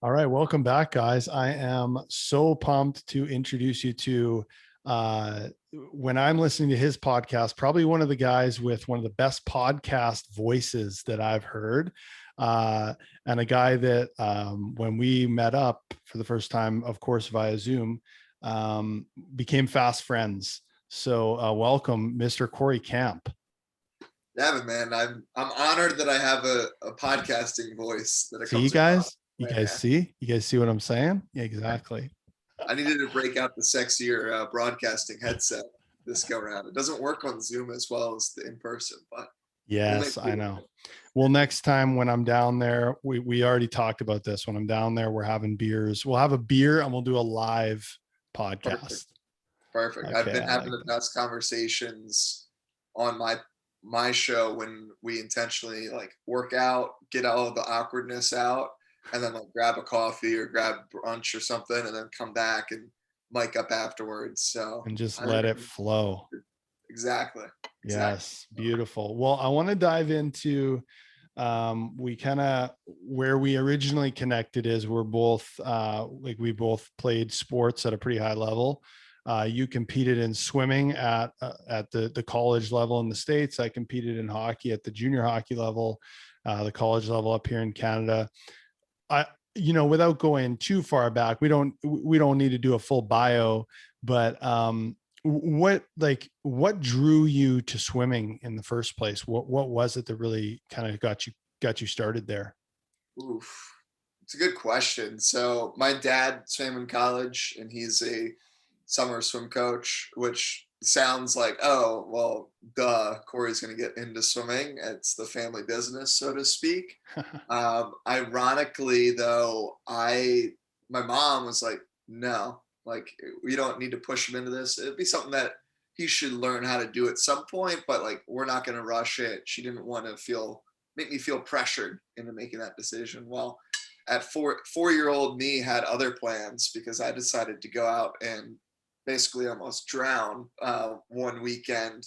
All right, welcome back, guys. I am so pumped to introduce you to when I'm listening to his podcast, probably one of the guys with one of the best podcast voices that I've heard. And a guy that when we met up for the first time, of course, via Zoom, became fast friends. So welcome, Mr. Cory Camp. Yeah, man, I'm honored that I have a podcasting voice that it See, you comes across. guys, you guys see what I'm saying? Yeah, exactly. I needed to break out the sexier broadcasting headset this go around. It doesn't work on Zoom as well as the in person, but we'll make Yes, I know. Well, next time when I'm down there, we already talked about this. When I'm down there, we're having beers. We'll have a beer and we'll do a live podcast. Perfect. Okay, I've been I having like the that. best conversations on my show when we intentionally like work out, get all of the awkwardness out, and then like grab a coffee or grab brunch or something, and then come back and mic up afterwards. So And just I think let it flow. exactly. Yes, beautiful. Well, I want to dive into we kind of where we originally connected is we're both like we both played sports at a pretty high level. You competed in swimming at the college level in the States. I competed in hockey at the junior hockey level, the college level up here in Canada. I, without going too far back, we don't need to do a full bio, but what drew you to swimming in the first place? What was it that really kind of got you started there? Oof. It's a good question. So my dad swam in college and he's a summer swim coach, which sounds like, oh, well, duh, Cory's going to get into swimming. It's the family business, so to speak. Ironically, though, my mom was like, no, like we don't need to push him into this. It'd be something that he should learn how to do at some point, but like we're not going to rush it. She didn't want to make me feel pressured into making that decision. Well, at four-year-old me had other plans because I decided to go out and basically almost drown one weekend.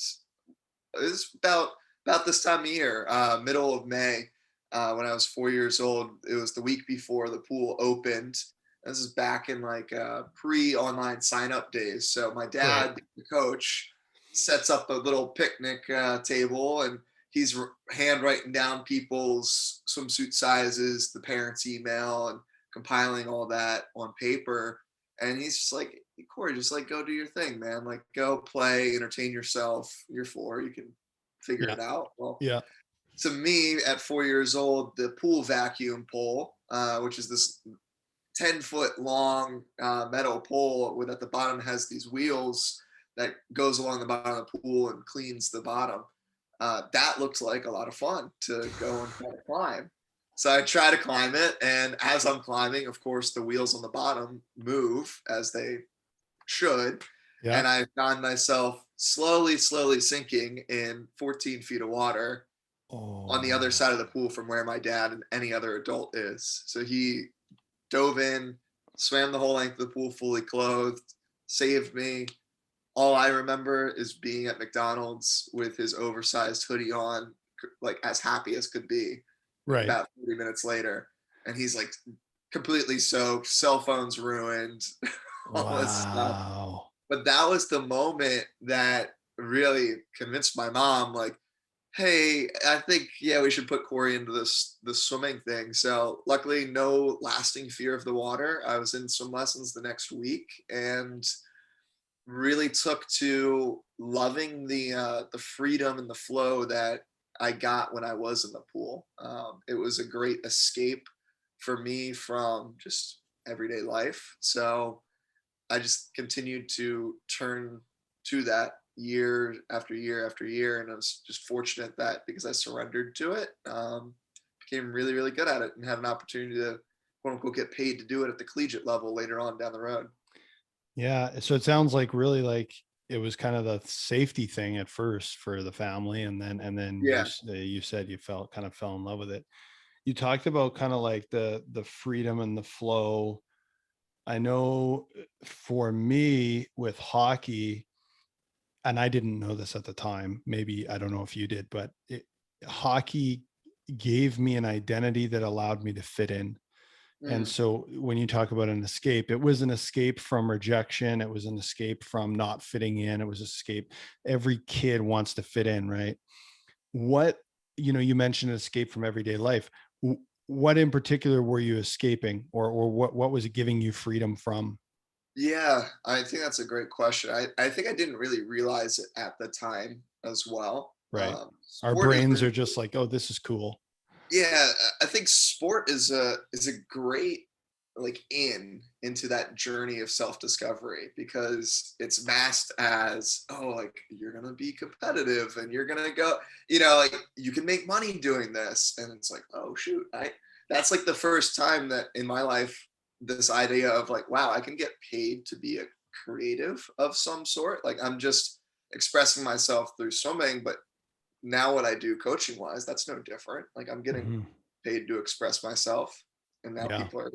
It was about this time of year, middle of May, when I was 4 years old. It was the week before the pool opened. This is back in like pre-online sign-up days. So my Right. dad, the coach, sets up a little picnic table, and he's handwriting down people's swimsuit sizes, the parents' email, and compiling all that on paper. And he's just like, Cory, just like go do your thing, man. Like go play, entertain yourself. You're four, you can figure Yeah. it out. Well, Yeah. to me, at 4 years old, the pool vacuum pole, which is this 10-foot long metal pole with at the bottom has these wheels that goes along the bottom of the pool and cleans the bottom. That looked like a lot of fun to go and try to climb. So I try to climb it, and as I'm climbing, of course, the wheels on the bottom move as they should, Yeah. and I found myself slowly, slowly sinking in 14 feet of water on the other Oh, side of the pool from where my dad and any other adult is. So he dove in, swam the whole length of the pool fully clothed, saved me. All I remember is being at McDonald's with his oversized hoodie on, like as happy as could be, right. about 30 minutes later. And he's like completely soaked, cell phone's ruined, all this stuff. Wow. But that was the moment that really convinced my mom, like, hey, I think, yeah, we should put Cory into this swimming thing. So luckily, no lasting fear of the water. I was in swim lessons the next week and really took to loving the freedom and the flow that I got when I was in the pool. It was a great escape for me from just everyday life. So I just continued to turn to that year after year after year, and I was just fortunate that because I surrendered to it, became really really good at it and had an opportunity to quote unquote get paid to do it at the collegiate level later on down the road. Yeah. So it sounds like really like it was kind of the safety thing at first for the family, and then Yeah. you said you fell in love with it. You talked about kind of like the freedom and the flow. I know for me with hockey, and I didn't know this at the time. Maybe I don't know if you did, but hockey gave me an identity that allowed me to fit in. And Mm. so when you talk about an escape, it was an escape from rejection. It was an escape from not fitting in. It was escape. Every kid wants to fit in, right? What, you mentioned escape from everyday life. What in particular were you escaping, or what was it giving you freedom from? Yeah, I think that's a great question. I think I didn't really realize it at the time as well. Right. Our Sport has brains been are just like, oh, this is cool. Yeah, I think sport is a great like into that journey of self-discovery because it's masked as, oh, like you're gonna be competitive and you're gonna go, like you can make money doing this. And it's like, oh shoot, I that's like the first time that in my life this idea of like, wow, I can get paid to be a creative of some sort. Like I'm just expressing myself through swimming, but now what I do coaching wise, that's no different. Like I'm getting Mhm. paid to express myself, and now Yeah. people are,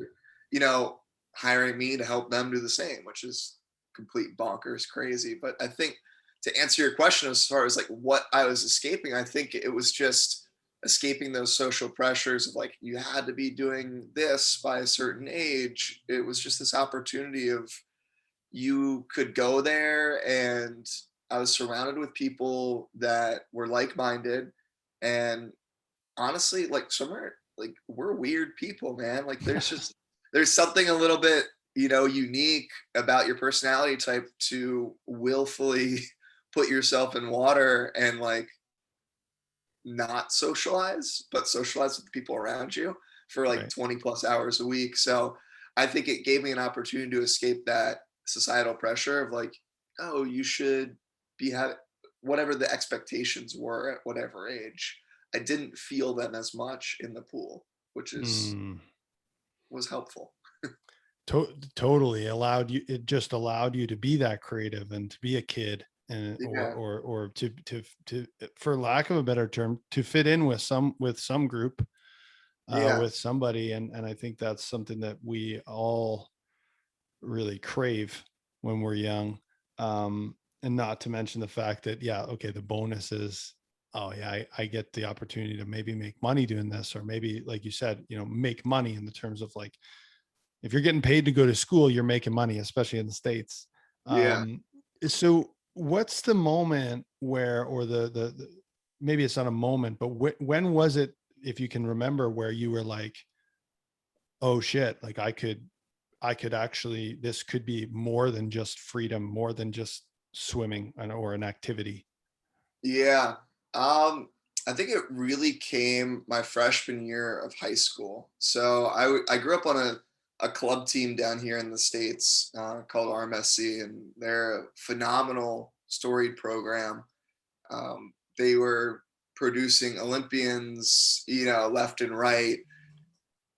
you know, hiring me to help them do the same, which is complete bonkers crazy. But I think to answer your question as far as like what I was escaping, I think it was just escaping those social pressures of like you had to be doing this by a certain age. It was just this opportunity of you could go there, and I was surrounded with people that were like-minded. And honestly, like somewhere like we're weird people, man. Like there's something a little bit, unique about your personality type to willfully put yourself in water and like not socialize, but socialize with the people around you for like Right. 20 plus hours a week. So I think it gave me an opportunity to escape that societal pressure of like, oh, you should be having whatever the expectations were at whatever age. I didn't feel them as much in the pool, which is Mm. was helpful. Totally allowed you. It just allowed you to be that creative and to be a kid, and Yeah. or to for lack of a better term, to fit in with some group, Yeah. with somebody. And I think that's something that we all really crave when we're young. And not to mention the fact that, yeah, okay, the bonus is, oh yeah, I get the opportunity to maybe make money doing this, or maybe, like you said, make money in the terms of like, if you're getting paid to go to school, you're making money, especially in the States. Yeah. So what's the moment where, or maybe it's not a moment, but when was it, if you can remember, where you were like, oh shit, like I could actually, this could be more than just freedom, more than just swimming or an activity. Yeah. Um, I think it really came my freshman year of high school. So I grew up on a club team down here in the States called RMSC, and they're a phenomenal storied program. They were producing Olympians, left and right.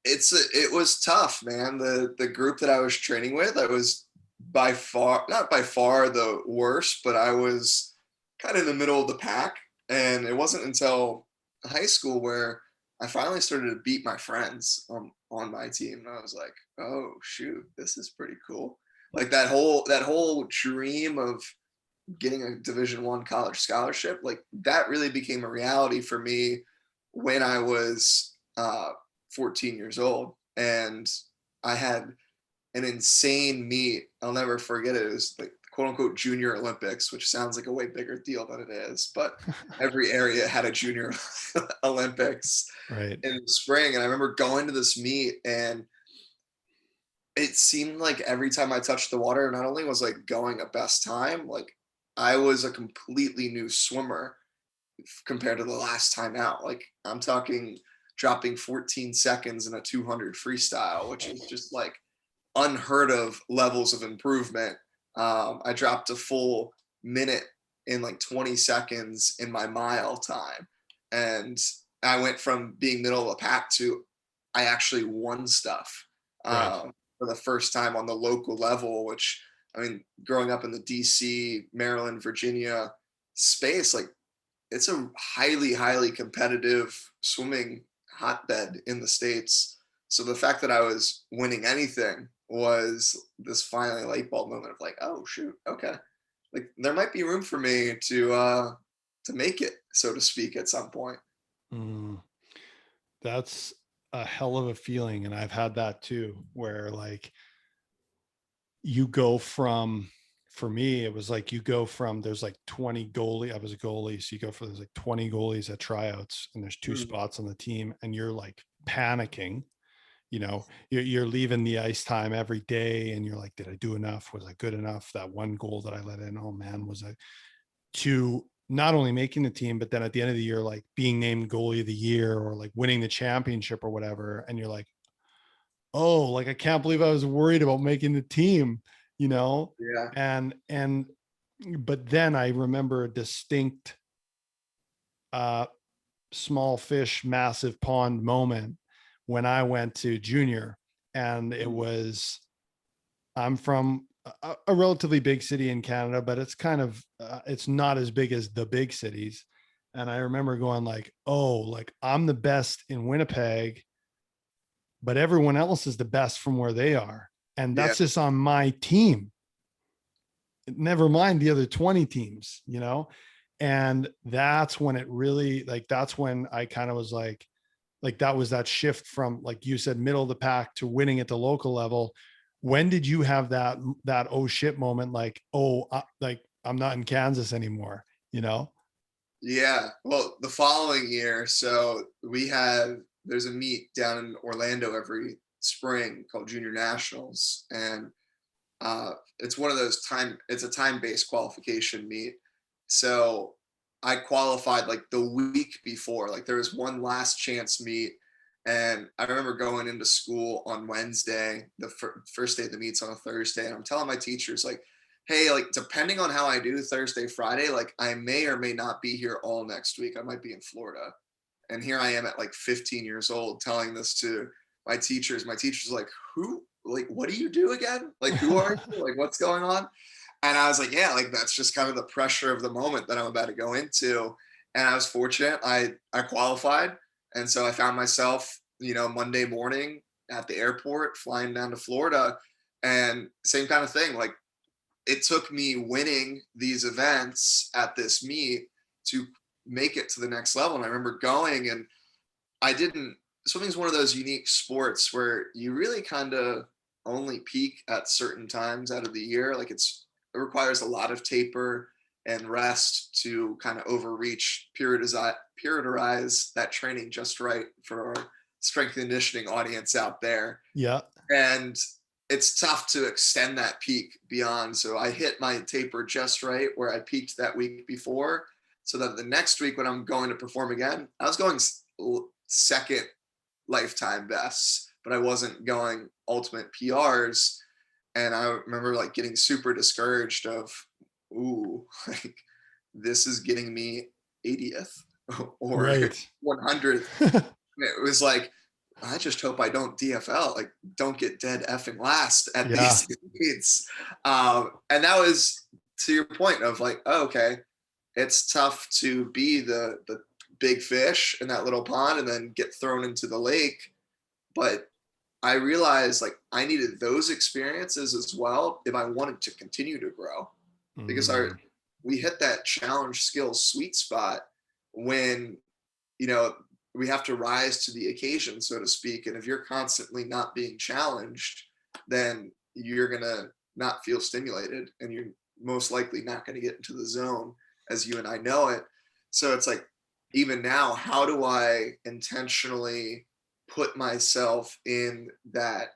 It was tough, man. The group that I was training with, I was by far not by far the worst, but I was kind of in the middle of the pack. And it wasn't until high school where I finally started to beat my friends on my team. And I was like, oh shoot, this is pretty cool. Like that whole dream of getting a Division I college scholarship, like that really became a reality for me when I was 14 years old. And I had an insane meet. I'll never forget it. It was like quote unquote junior Olympics, which sounds like a way bigger deal than it is. But every area had a junior Olympics Right. in the spring. And I remember going to this meet, and it seemed like every time I touched the water, not only was like going a best time, like I was a completely new swimmer compared to the last time out. Like I'm talking dropping 14 seconds in a 200 freestyle, which is just like unheard of levels of improvement. I dropped a full minute in like 20 seconds in my mile time. And I went from being middle of the pack to I actually won stuff Right. for the first time on the local level, which I mean, growing up in the DC, Maryland, Virginia space, like it's a highly, highly competitive swimming hotbed in the States. So the fact that I was winning anything was this finally light bulb moment of like, oh shoot, okay. Like there might be room for me to make it, so to speak, at some point. Mm. That's a hell of a feeling. And I've had that too, where like you go from, for me, it was like you go from, there's like 20 goalie. I was a goalie. So you go for, there's like 20 goalies at tryouts and there's two spots on the team and you're like panicking. You know, you're leaving the ice time every day and you're like, did I do enough? Was I good enough? That one goal that I let in, oh man, was I, to not only making the team, but then at the end of the year, like being named goalie of the year or like winning the championship or whatever. And you're like, oh, like, I can't believe I was worried about making the team, you know? Yeah. But then I remember a distinct, uh, small fish, massive pond moment when I went to junior, and it was, I'm from a relatively big city in Canada, but it's kind of, it's not as big as the big cities. And I remember going like, oh, like I'm the best in Winnipeg, but everyone else is the best from where they are. And Yeah. that's just on my team. Never mind the other 20 teams, you know? And that's when it really, like, that's when I kind of was like that was that shift from, like you said, middle of the pack to winning at the local level. When did you have that oh shit moment? Like, oh, like I'm not in Kansas anymore, you know? Yeah. Well, the following year, so there's a meet down in Orlando every spring called Junior Nationals. And it's one of those it's a time-based qualification meet. So I qualified like the week before, like there was one last chance meet. And I remember going into school on Wednesday, the first day of the meet's on a Thursday. And I'm telling my teachers, like, hey, like, depending on how I do Thursday, Friday, like, I may or may not be here all next week. I might be in Florida. And here I am at like 15 years old telling this to my teachers. My teachers are like, who, like, what do you do again? Like, who are you? Like, what's going on? And I was like, yeah, like, that's just kind of the pressure of the moment that I'm about to go into. And I was fortunate. I qualified. And so I found myself, Monday morning at the airport flying down to Florida, and same kind of thing. Like, it took me winning these events at this meet to make it to the next level. And I remember going, and swimming's one of those unique sports where you really kind of only peak at certain times out of the year. Like, it requires a lot of taper and rest to kind of overreach, periodize that training just right for our strength and conditioning audience out there. Yeah. And it's tough to extend that peak beyond. So I hit my taper just right where I peaked that week before, so that the next week when I'm going to perform again, I was going second lifetime bests, but I wasn't going ultimate PRs. And I remember like getting super discouraged of, ooh, like, this is getting me 80th or Right. 100th. It was like, I just hope I don't DFL, like, don't get dead effing last at Yeah. these meets. And that was to your point of like, oh, okay, it's tough to be the big fish in that little pond and then get thrown into the lake. But I realized like I needed those experiences as well if I wanted to continue to grow, because we hit that challenge skills sweet spot when, we have to rise to the occasion, so to speak. And if you're constantly not being challenged, then you're going to not feel stimulated, and you're most likely not going to get into the zone as you and I know it. So it's like, even now, how do I intentionally put myself in that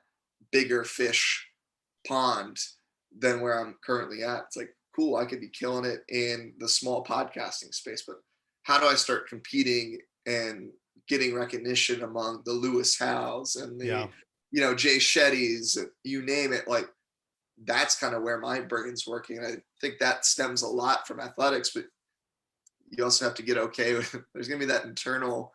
bigger fish pond than where I'm currently at? It's like, cool, I could be killing it in the small podcasting space, but how do I start competing and getting recognition among the Lewis Howes and the, Jay Shetty's, you name it? Like, that's kind of where my brain's working. And I think that stems a lot from athletics, but you also have to get okay with, there's going to be that internal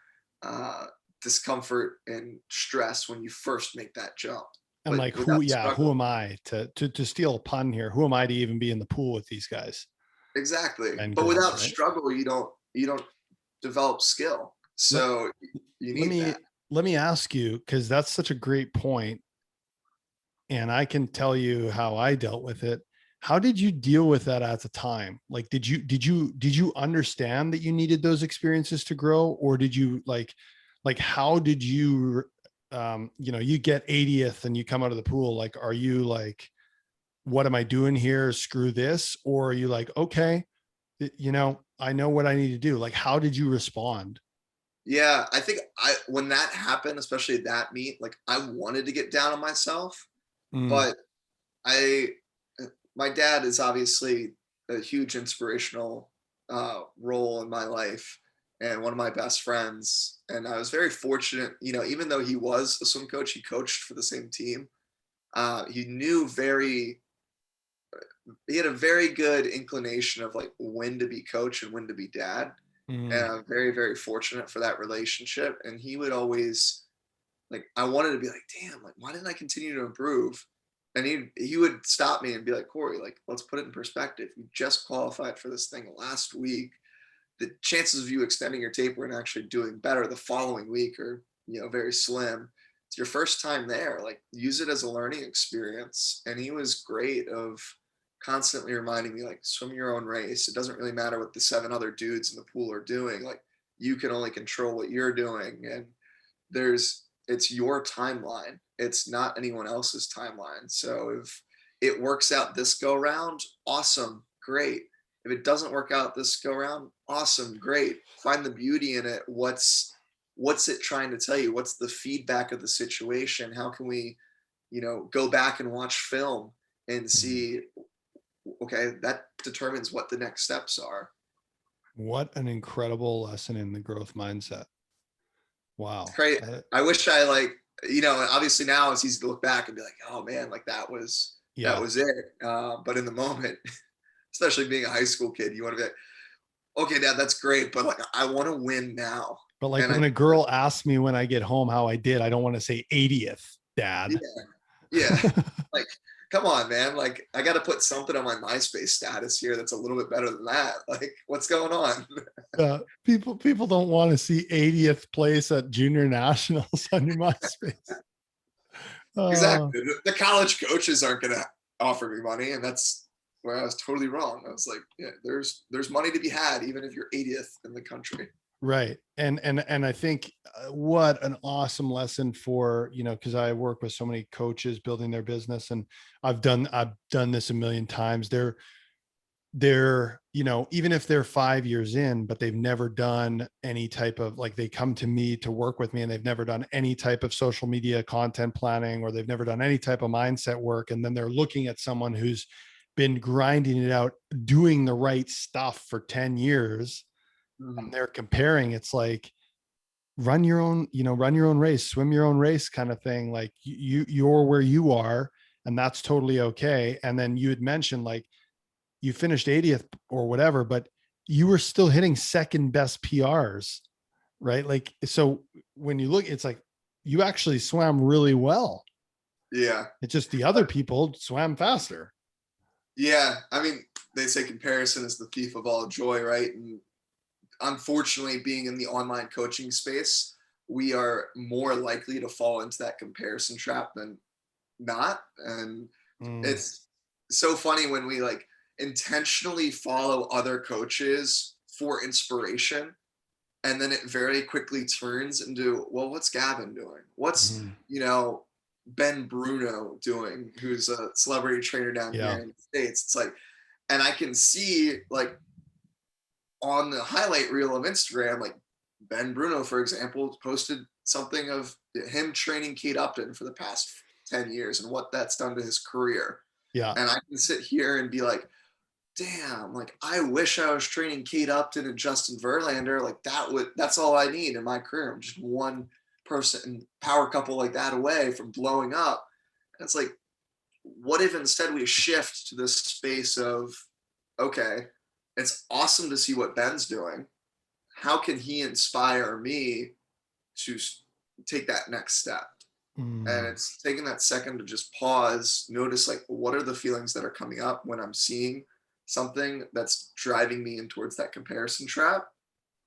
discomfort and stress when you first make that jump. And But like, who am I to steal a pun here? Who am I to even be in the pool with these guys? Exactly. And But girls, without right? struggle, you don't develop skill. So you need that. Let me ask you, because that's such a great point, and I can tell you how I dealt with it. How did you deal with that at the time? Like, did you understand that you needed those experiences to grow, or did you like how did you you get 80th and you come out of the pool, like, are you like, what am I doing here? Screw this. Or are you like, okay, I know what I need to do. Like, how did you respond? Yeah, I think when that happened, especially at that meet, like I wanted to get down on myself, Mm, but I my dad is obviously a huge inspirational role in my life and one of my best friends. And I was very fortunate, even though he was a swim coach, he coached for the same team. He knew he had a very good inclination of like when to be coach and when to be dad. And mm, I'm very, very fortunate for that relationship. And he would always like, I wanted to be like, damn, like why didn't I continue to improve? And he would stop me and be like, Cory, like let's put it in perspective. You just qualified for this thing last week. The chances of you extending your taper and actually doing better the following week are, very slim. It's your first time there. Like use it as a learning experience. And he was great of constantly reminding me like swim your own race. It doesn't really matter what the 7 other dudes in the pool are doing. Like you can only control what you're doing. And it's your timeline. It's not anyone else's timeline. So if it works out this go round, awesome, great. If it doesn't work out this go round, awesome, great. Find the beauty in it. What's it trying to tell you? What's the feedback of the situation? How can we, go back and watch film and mm. see, okay, that determines what the next steps are. What an incredible lesson in the growth mindset. It's Wow. great. I wish I like, obviously now it's easy to look back and be like, oh man, like that Yeah. was it. But in the moment, especially being a high school kid, you want to be like, okay, dad, that's great, but like I want to win now. But like And I when a think like, girl asks me when I get home how I did, I don't want to say 80th, yeah, dad. yeah. Like, come on, man. Like I got to put something on my MySpace status here that's a little bit better than that. Like, what's going on? People don't want to see 80th place at junior nationals on your MySpace. Uh, Exactly. The college coaches aren't going to offer me money, and that's where I was totally wrong. I was like, yeah, there's money to be had even if you're 80th in the country. right. And I think what an awesome lesson for, because I work with so many coaches building their business, and I've done this a million times. They're even if they're 5 years in, but they've never done any type of, like, they come to me to work with me and they've never done any type of social media content planning, or they've never done any type of mindset work. And then they're looking at someone who's been grinding it out, doing the right stuff for 10 years. And Mhm. they're comparing. It's like, run your own race, swim your own race kind of thing. Like you're where you are, and that's totally okay. And then you had mentioned, like, you finished 80th or whatever, but you were still hitting second best PRs, right? Like, so when you look, it's like you actually swam really well. Yeah. It's just the other people swam faster. Yeah. I mean, they say comparison is the thief of all joy, right? And unfortunately, being in the online coaching space, we are more likely to fall into that comparison trap than not. And Mm, it's so funny when we like intentionally follow other coaches for inspiration, and then it very quickly turns into, well, what's Gavin doing? What's, mhm. Ben Bruno doing, who's a celebrity trainer down here Yeah. in the States? It's like, and I can see like on the highlight reel of Instagram, like Ben Bruno, for example, posted something of him training Kate Upton for the past 10 years and what that's done to his career. Yeah. And I can sit here and be like, damn, like I wish I was training Kate Upton and Justin Verlander. Like that's all I need in my career. I'm just one person power couple like that away from blowing up. And it's like, what if instead we shift to this space of, okay, it's awesome to see what Ben's doing. How can he inspire me to take that next step? And Mm, it's taking that second to just pause, notice like what are the feelings that are coming up when I'm seeing something that's driving me in towards that comparison trap,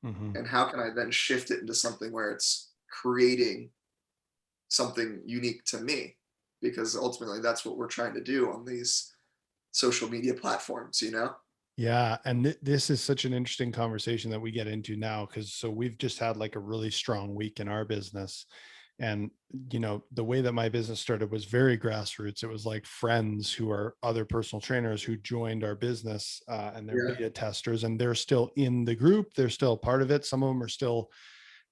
mhm. and how can I then shift it into something where it's creating something unique to me, because ultimately that's what we're trying to do on these social media platforms. Yeah. And this is such an interesting conversation that we get into now. Cause so we've just had like a really strong week in our business. And, the way that my business started was very grassroots. It was like friends who are other personal trainers who joined our business, and they're Yeah. beta testers, and they're still in the group. They're still part of it. Some of them are still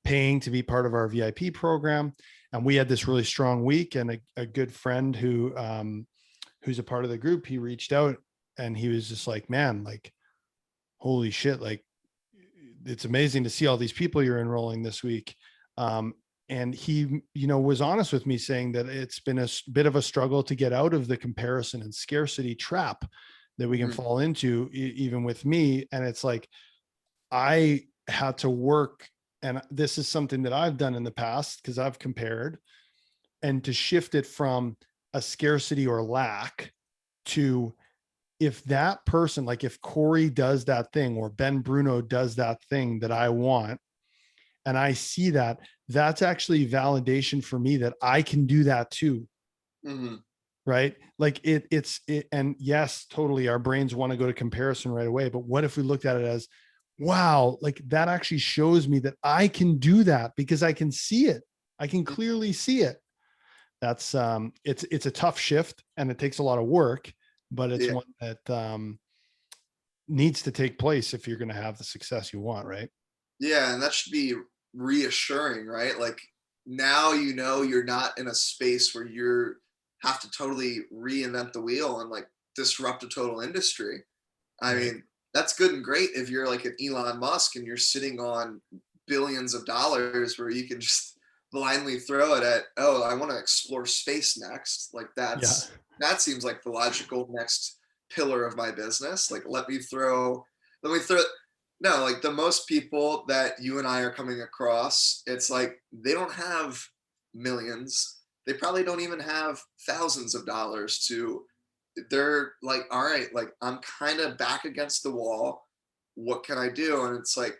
paying to be part of our VIP program. And we had this really strong week, and a good friend who's a part of the group, he reached out and he was just like, man, like, holy shit, like, it's amazing to see all these people you're enrolling this week. And he, was honest with me, saying that it's been a bit of a struggle to get out of the comparison and scarcity trap that we can fall into, even with me. And it's like, I had to work, and this is something that I've done in the past because I've compared, and to shift it from a scarcity or lack to, if that person, like if Cory does that thing or Ben Bruno does that thing that I want, and I see that, that's actually validation for me that I can do that too. Mm-hmm. Right. Like and yes, totally. Our brains want to go to comparison right away. But what if we looked at it as, wow, like that actually shows me that I can do that because I can see it. I can clearly see it. That's it's a tough shift, and it takes a lot of work, but it's Yeah. one that needs to take place if you're going to have the success you want. Right. Yeah, and that should be reassuring, right? Like now you're not in a space where you have to totally reinvent the wheel and like disrupt a total industry. I Right. mean, that's good and great if you're like an Elon Musk and you're sitting on billions of dollars where you can just blindly throw it at, oh, I want to explore space next. Like Yeah. that seems like the logical next pillar of my business. Like let me throw no, like the most people that you and I are coming across, it's like they don't have millions. They probably don't even have thousands of dollars to, they're like, all right, like I'm kind of back against the wall. What can I do? And it's like,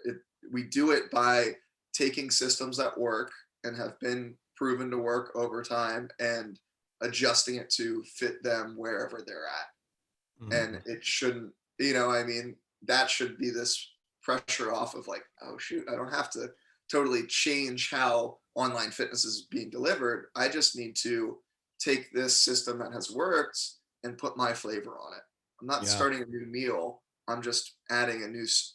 it, we do it by taking systems that work and have been proven to work over time and adjusting it to fit them wherever they're at. And Mhm. it shouldn't, I mean, that should be this pressure off of like, oh shoot, I don't have to totally change how online fitness is being delivered. I just need to take this system that has worked and put my flavor on it. I'm not Yeah. starting a new meal. I'm just adding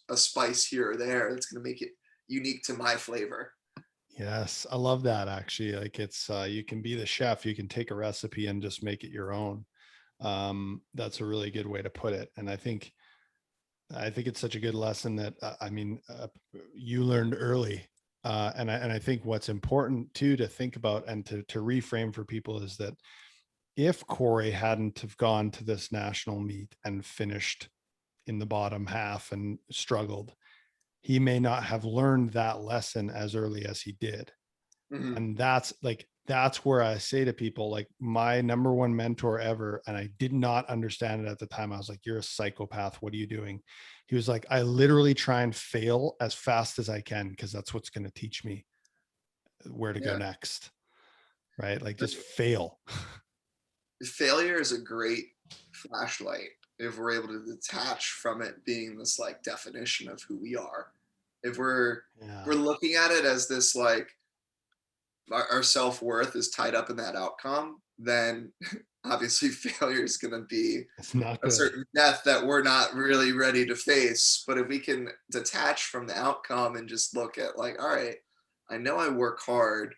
a spice here or there that's going to make it unique to my flavor. Yes. I love that, actually. Like, it's you can be the chef, you can take a recipe and just make it your own. That's a really good way to put it. And I think it's such a good lesson that, you learned early. And I think what's important too to think about and to reframe for people is that if Cory hadn't have gone to this national meet and finished in the bottom half and struggled, he may not have learned that lesson as early as he did. Mm-hmm. And that's where I say to people, like, my number one mentor ever, and I did not understand it at the time. I was like, you're a psychopath, what are you doing? He was like, I literally try and fail as fast as I can because that's what's going to teach me where to go Yeah. next. Right. Like, just fail. Failure is a great flashlight if we're able to detach from it being this like definition of who we are. If Yeah. we're looking at it as this like our self-worth is tied up in that outcome, then obviously failure is going to be It's not a good. certain death that we're not really ready to face. But if we can detach from the outcome and just look at like, all right, I know I work hard,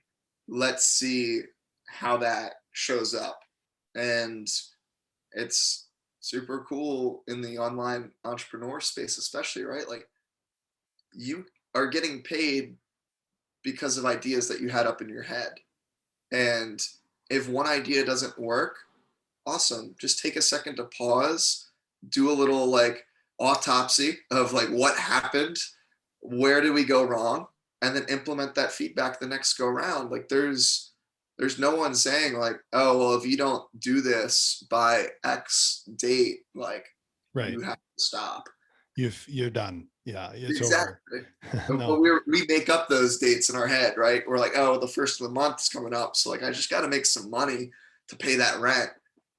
let's see how that shows up. And it's super cool in the online entrepreneur space, especially, right? Like you are getting paid because of ideas that you had up in your head. And if one idea doesn't work, awesome. Just take a second to pause, do a little like autopsy of like what happened, where did we go wrong, and then implement that feedback the next go round. Like there's no one saying like, oh well, if you don't do this by X date, like Right. you have to stop. You're done. Yeah. It's over. Exactly. But No. we make up those dates in our head, right? We're like, oh, the first of the month is coming up, so like I just got to make some money to pay that rent.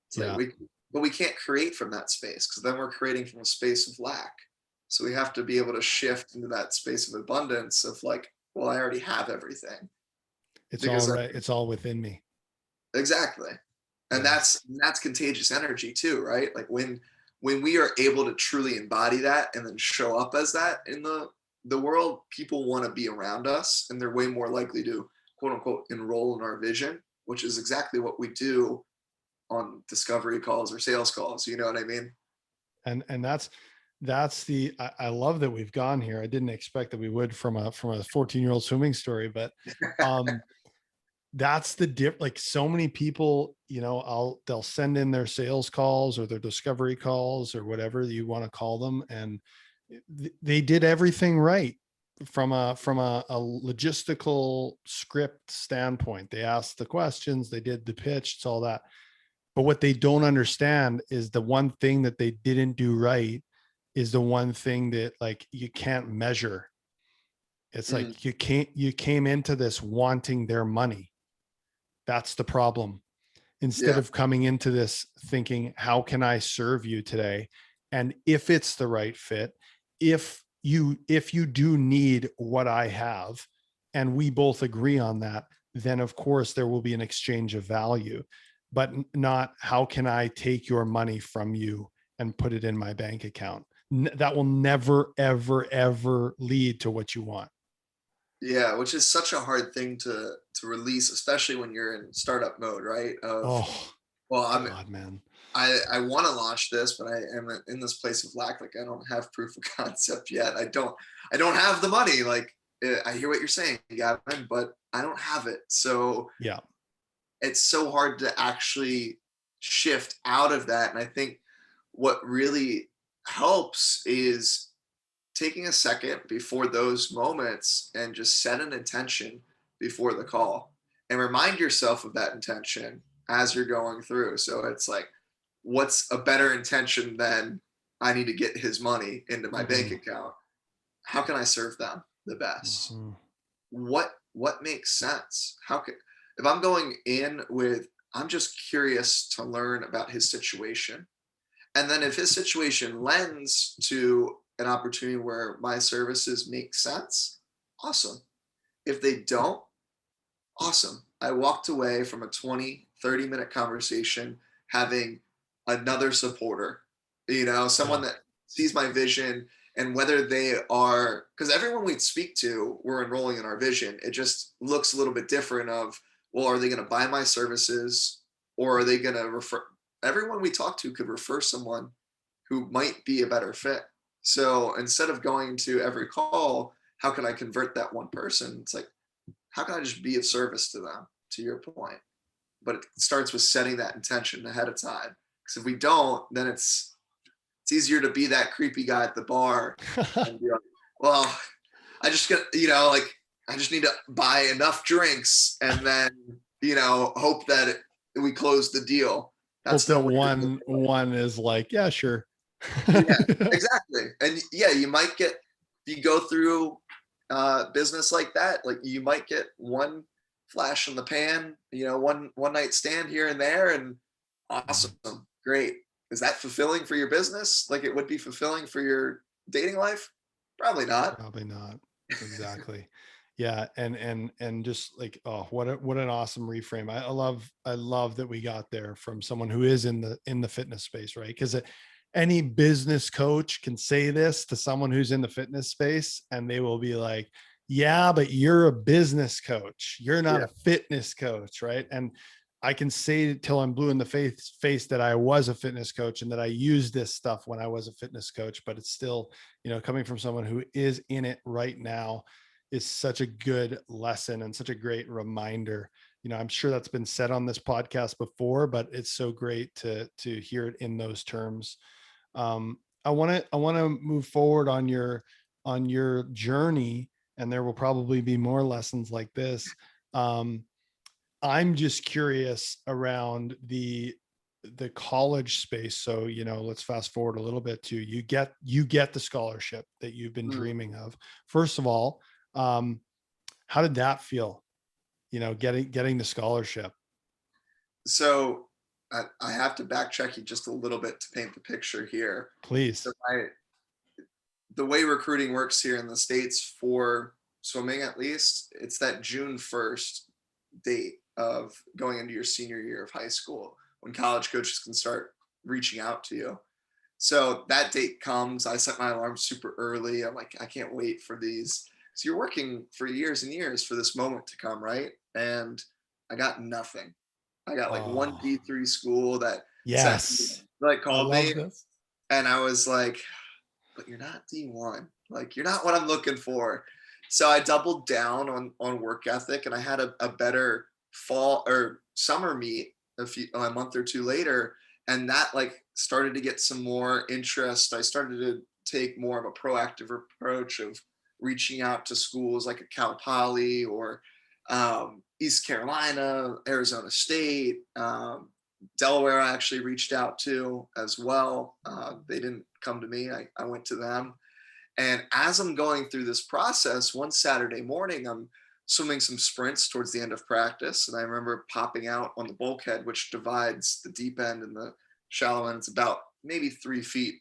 It's like Yeah. but we can't create from that space because then we're creating from a space of lack. So we have to be able to shift into that space of abundance of like, well, I already have everything. It's all because right. It's all within me. exactly. And Yeah. that's contagious energy too, right? Like when we are able to truly embody that and then show up as that in the world, people want to be around us, and they're way more likely to quote unquote enroll in our vision, which is exactly what we do on discovery calls or sales calls. You know what I mean? And that's the, I love that we've gone here. I didn't expect that we would from a 14-year-old swimming story, but that's the like so many people, they'll send in their sales calls or their discovery calls or whatever you want to call them, and they did everything right from a logistical script standpoint. They asked the questions, they did the pitch, it's all that. But what they don't understand is the one thing that they didn't do right is the one thing that like you can't measure. It's Mm, like you came into this wanting their money. That's the problem. Instead yeah. of coming into this thinking, how can I serve you today? And if it's the right fit, if you do need what I have, and we both agree on that, then of course there will be an exchange of value, but not how can I take your money from you and put it in my bank account. That will never, ever, ever lead to what you want. Yeah, which is such a hard thing to release, especially when you're in startup mode, right? Of Oh, well, God, man. I want to launch this, but I am in this place of lack. Like I don't have proof of concept yet. I don't have the money. Like I hear what you're saying, Gavin, but I don't have it. So Yeah. it's so hard to actually shift out of that. And I think what really helps is taking a second before those moments and just set an intention before the call and remind yourself of that intention as you're going through. So it's like, what's a better intention than I need to get his money into my bank Mm-hmm. account? How can I serve them the best? Mm-hmm. What makes sense? How can if I'm going in with I'm just curious to learn about his situation. And then if his situation lends to an opportunity where my services make sense, awesome. If they don't, awesome. I walked away from a 20, 30-minute conversation having another supporter, someone Yeah. that sees my vision, and whether they are, because everyone we speak to, we're enrolling in our vision. It just looks a little bit different of, well, are they going to buy my services or are they going to refer? Everyone we talk to could refer someone who might be a better fit. So instead of going to every call, how can I convert that one person? It's like, how can I just be of service to them, to your point? But it starts with setting that intention ahead of time. Because if we don't, then it's easier to be that creepy guy at the bar and be like, well, I just got, like I just need to buy enough drinks and then, hope that we close the deal. Hope That's that not what you're one is like, yeah, sure. Yeah, exactly. And yeah, you might get, if you go through business like that, like you might get one flash in the pan, one night stand here and there, and awesome, great. Is that fulfilling for your business? Like it would be fulfilling for your dating life? Probably not. Probably not. Exactly. Yeah. And just like, oh, what an awesome reframe. I love that we got there from someone who is in the fitness space, right? Because any business coach can say this to someone who's in the fitness space and they will be like, yeah, but you're a business coach. You're not Yeah. a fitness coach, right? And I can say till I'm blue in the face that I was a fitness coach and that I used this stuff when I was a fitness coach, but it's still, coming from someone who is in it right now is such a good lesson and such a great reminder. I'm sure that's been said on this podcast before, but it's so great to hear it in those terms. I want to move forward on your journey, and there will probably be more lessons like this. Um, I'm just curious around the college space. So, let's fast forward a little bit to you get the scholarship that you've been Mm. dreaming of. First of all, how did that feel? Getting the scholarship. So I have to backtrack you just a little bit to paint the picture here. So Please. the way recruiting works here in the States for swimming, at least, it's that June 1st date of going into your senior year of high school when college coaches can start reaching out to you. So that date comes. I set my alarm super early. I'm like, I can't wait for these. So you're working for years and years for this moment to come, right? And I got nothing. I got like one Oh, D3 school that sent me, yes. like I called me, love this. and I was like, but you're not D1. Like you're not what I'm looking for. So I doubled down on work ethic, and I had a better fall or summer meet a month or two later, and that like started to get some more interest. I started to take more of a proactive approach of reaching out to schools like a Cal Poly or East Carolina, Arizona State, Delaware. I actually reached out to as well. They didn't come to me. I went to them. And as I'm going through this process, one Saturday morning, I'm swimming some sprints towards the end of practice. And I remember popping out on the bulkhead, which divides the deep end and the shallow end. It's about maybe 3 feet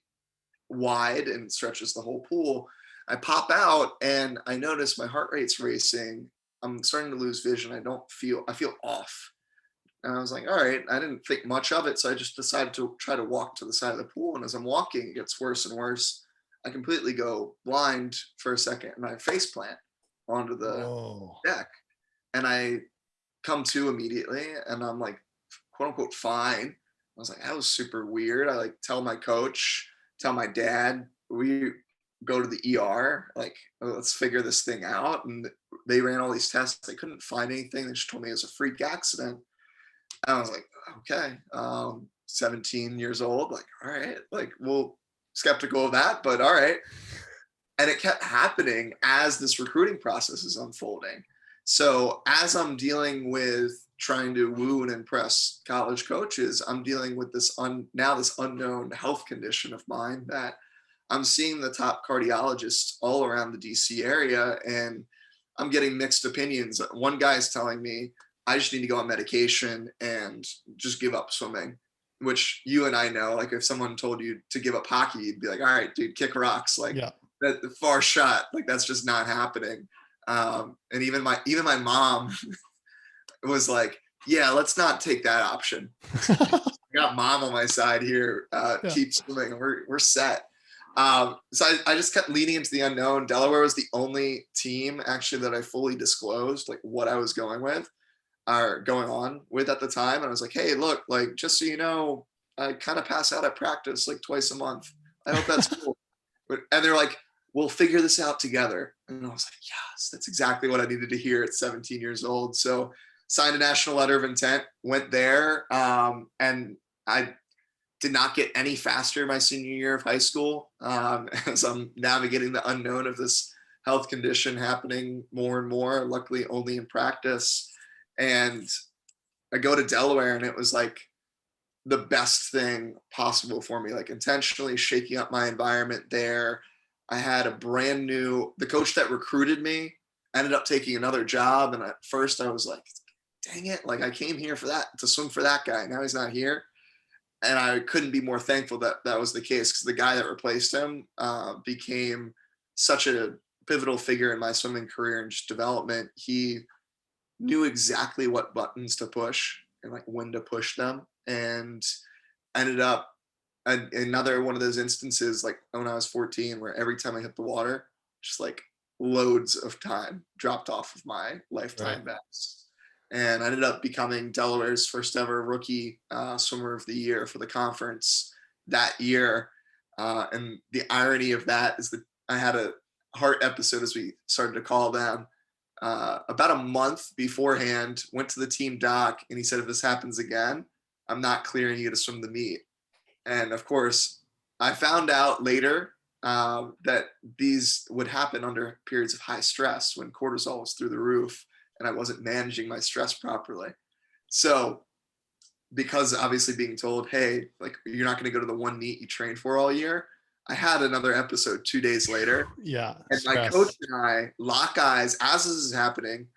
wide and stretches the whole pool. I pop out and I notice my heart rate's racing. I'm starting to lose vision. I feel off. And I was like, all right, I didn't think much of it. So I just decided to try to walk to the side of the pool. And as I'm walking, it gets worse and worse. I completely go blind for a second and I face plant onto the Whoa. deck. And I come to immediately and I'm like, quote unquote, fine. I was like, that was super weird. I like tell my coach, tell my dad, we go to the ER, like, let's figure this thing out. And they ran all these tests. They couldn't find anything. They just told me it was a freak accident. I was like, okay, 17 years old, like, all right, like, well, skeptical of that, but all right. And it kept happening as this recruiting process is unfolding. So as I'm dealing with trying to woo and impress college coaches, I'm dealing with this now this unknown health condition of mine that I'm seeing the top cardiologists all around the DC area, and I'm getting mixed opinions. One guy is telling me I just need to go on medication and just give up swimming, which you and I know, like if someone told you to give up hockey, you'd be like, all right, dude, kick rocks. Like Yeah. that far shot, like that's just not happening. And even my mom was like, yeah, let's not take that option. I got mom on my side here. Yeah. Keep swimming. We're set. So I just kept leaning into the unknown. Delaware was the only team actually that I fully disclosed like what I was going on with at the time. And I was like, hey, look, like, just so you know, I kind of pass out at practice like twice a month. I hope that's cool. And they're like, we'll figure this out together. And I was like, yes, that's exactly what I needed to hear at 17 years old. So signed a national letter of intent, went there. And I did not get any faster my senior year of high school as I'm navigating the unknown of this health condition happening more and more, luckily only in practice. And I go to Delaware and it was like the best thing possible for me, like intentionally shaking up my environment there. I had the coach that recruited me ended up taking another job. And at first I was like, dang it. Like I came here to swim for that guy. Now he's not here. And I couldn't be more thankful that that was the case, because the guy that replaced him became such a pivotal figure in my swimming career and just development. He knew exactly what buttons to push and like when to push them, and ended up another one of those instances like when I was 14 where every time I hit the water, just like loads of time dropped off of my lifetime best. And I ended up becoming Delaware's first ever rookie swimmer of the year for the conference that year. And the irony of that is that I had a heart episode, as we started to call them, about a month beforehand, went to the team doc, and he said, if this happens again, I'm not clearing you to swim the meet. And of course, I found out later that these would happen under periods of high stress when cortisol was through the roof and I wasn't managing my stress properly. So because obviously being told, hey, like you're not going to go to the one meet you trained for all year, I had another episode 2 days later. Yeah. And Stress. my coach and I lock eyes as this is happening.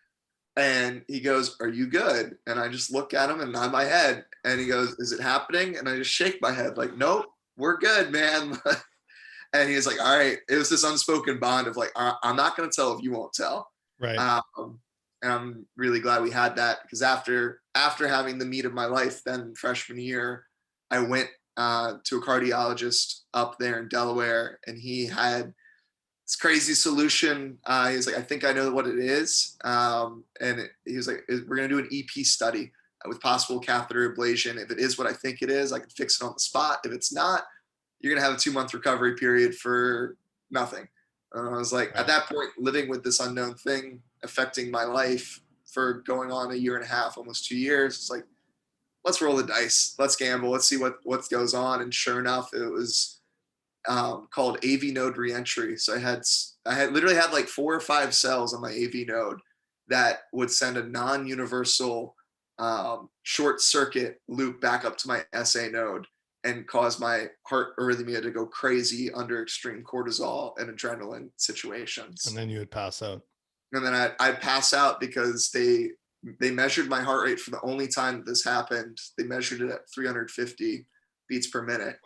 And he goes, are you good? And I just look at him and nod my head. And he goes, is it happening? And I just shake my head like, nope, we're good, man. And he was like, all right. It was this unspoken bond of like, I'm not going to tell if you won't tell. Right. And I'm really glad we had that, because after having the meet of my life, then freshman year, I went to a cardiologist up there in Delaware, and he had this crazy solution. He was like, I think I know what it is. He was like, we're going to do an EP study with possible catheter ablation. If it is what I think it is, I can fix it on the spot. If it's not, you're going to have a 2-month recovery period for nothing. I was like, Right. at that point, living with this unknown thing affecting my life for going on a year and a half, almost 2 years. It's like, let's roll the dice. Let's gamble. Let's see what goes on. And sure enough, it was called AV node reentry. So I had literally had like 4 or 5 cells on my AV node that would send a non-universal short circuit loop back up to my SA node and cause my heart arrhythmia to go crazy under extreme cortisol and adrenaline situations. And then you would pass out. And then I'd pass out because they measured my heart rate for the only time that this happened. They measured it at 350 beats per minute.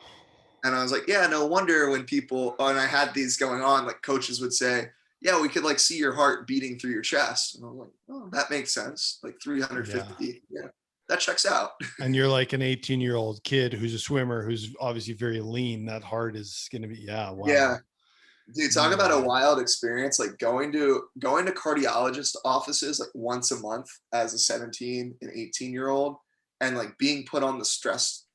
And I was like, yeah, no wonder when people, and I had these going on, like coaches would say, yeah, we could like see your heart beating through your chest. And I'm like, oh, that makes sense. Like 350. Yeah, that checks out. And you're like an 18-year-old kid who's a swimmer, who's obviously very lean. That heart is going to be, wow. Yeah. Dude, talk about a wild experience, like going to cardiologist offices like once a month as a 17 and 18-year-old, and like being put on the stress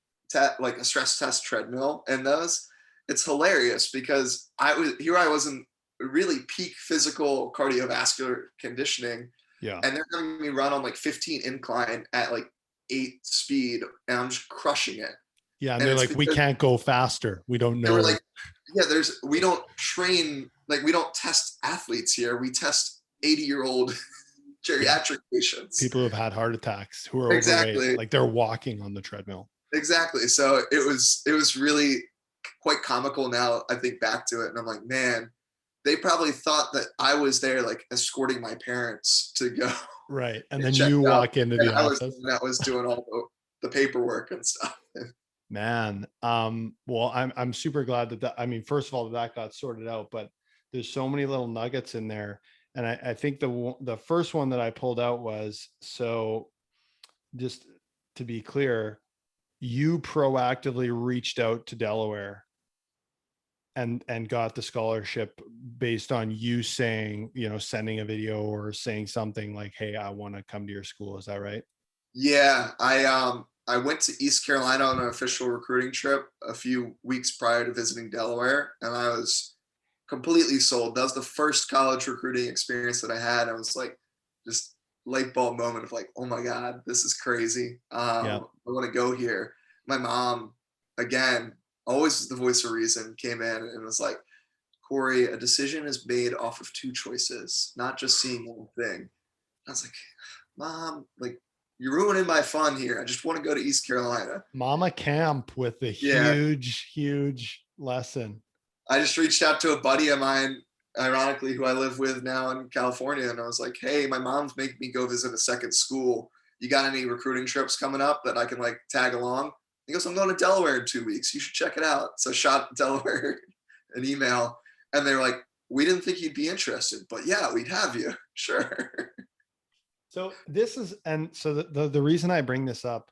like a stress test treadmill. And those, it's hilarious because I was in really peak physical cardiovascular conditioning. Yeah. And they're having me run on like 15 incline at like 8 speed, and I'm just crushing it. Yeah. And they're like, we can't go faster. We don't know. They were like, yeah, we don't train, like we don't test athletes here. We test 80-year-old geriatric patients. People who have had heart attacks, who are overweight, like they're walking on the treadmill. Exactly. So it was really quite comical now I think back to it. And I'm like, man, they probably thought that I was there like escorting my parents to go. Right. And then you walk into the office. I was doing all the paperwork and stuff. Man. Well, I'm super glad that I mean, first of all, that got sorted out, but there's so many little nuggets in there. And I think the first one that I pulled out was, so just to be clear, you proactively reached out to Delaware and got the scholarship based on you saying, sending a video or saying something like, hey, I want to come to your school. Is that right? Yeah. I went to East Carolina on an official recruiting trip a few weeks prior to visiting Delaware, and I was completely sold. That was the first college recruiting experience that I had. I was like, just light bulb moment of like, oh my God, this is crazy. I want to go here. My mom, again, always the voice of reason, came in and was like, Cory, a decision is made off of 2 choices, not just seeing one thing. I was like, Mom, like, you're ruining my fun here. I just want to go to East Carolina. Mama Camp with the huge lesson. I just reached out to a buddy of mine, ironically, who I live with now in California. And I was like, hey, my mom's making me go visit a second school. You got any recruiting trips coming up that I can like tag along? He goes, I'm going to Delaware in 2 weeks. You should check it out. So I shot Delaware an email, and they were like, we didn't think you'd be interested, but yeah, we'd have you. Sure. So this is, and so the reason I bring this up,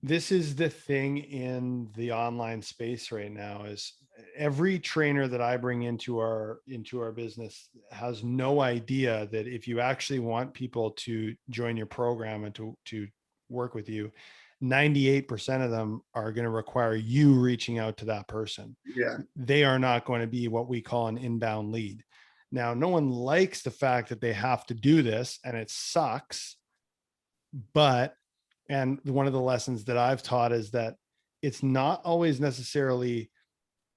this is the thing in the online space right now, is every trainer that I bring into our business has no idea that if you actually want people to join your program and to work with you, 98% of them are going to require you reaching out to that person. Yeah. They are not going to be what we call an inbound lead. Now, no one likes the fact that they have to do this, and it sucks. And one of the lessons that I've taught is that it's not always necessarily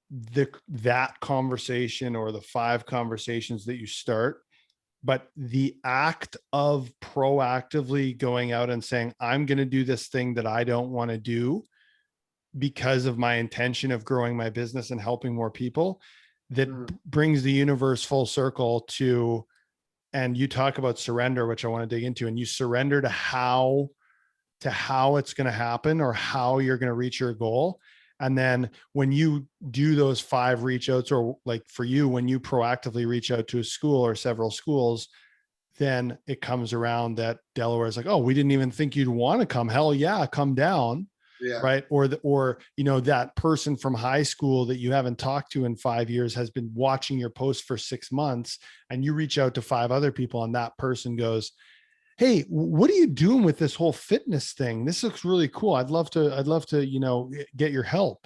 that conversation or the 5 conversations that you start, but the act of proactively going out and saying, I'm going to do this thing that I don't want to do because of my intention of growing my business and helping more people, that brings the universe full circle to, and you talk about surrender, which I want to dig into, and you surrender to how it's going to happen or how you're going to reach your goal. And then when you do those 5 reach outs, or like for you, when you proactively reach out to a school or several schools, then it comes around that Delaware is like, oh, we didn't even think you'd want to come. Hell yeah, come down. Yeah. Right. Or, you know, that person from high school that you haven't talked to in 5 years has been watching your post for 6 months, and you reach out to 5 other people and that person goes, hey, what are you doing with this whole fitness thing? This looks really cool. I'd love to, you know, get your help.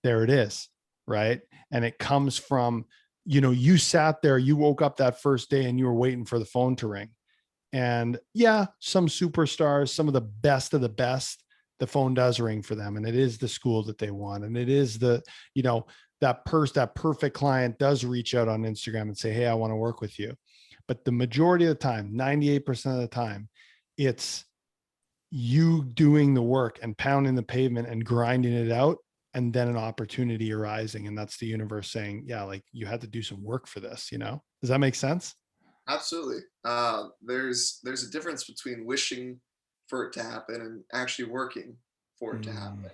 There it is. Right. And it comes from, you know, you sat there, you woke up that first day and you were waiting for the phone to ring. And yeah, some superstars, some of the best, the phone does ring for them. And it is the school that they want. And it is the, you know, that perfect client does reach out on Instagram and say, hey, I want to work with you. But the majority of the time, 98% of the time, it's you doing the work and pounding the pavement and grinding it out. And then an opportunity arising. And that's the universe saying, yeah, like you had to do some work for this, you know? Does that make sense? Absolutely. There's a difference between wishing for it to happen and actually working for it to Mm, happen.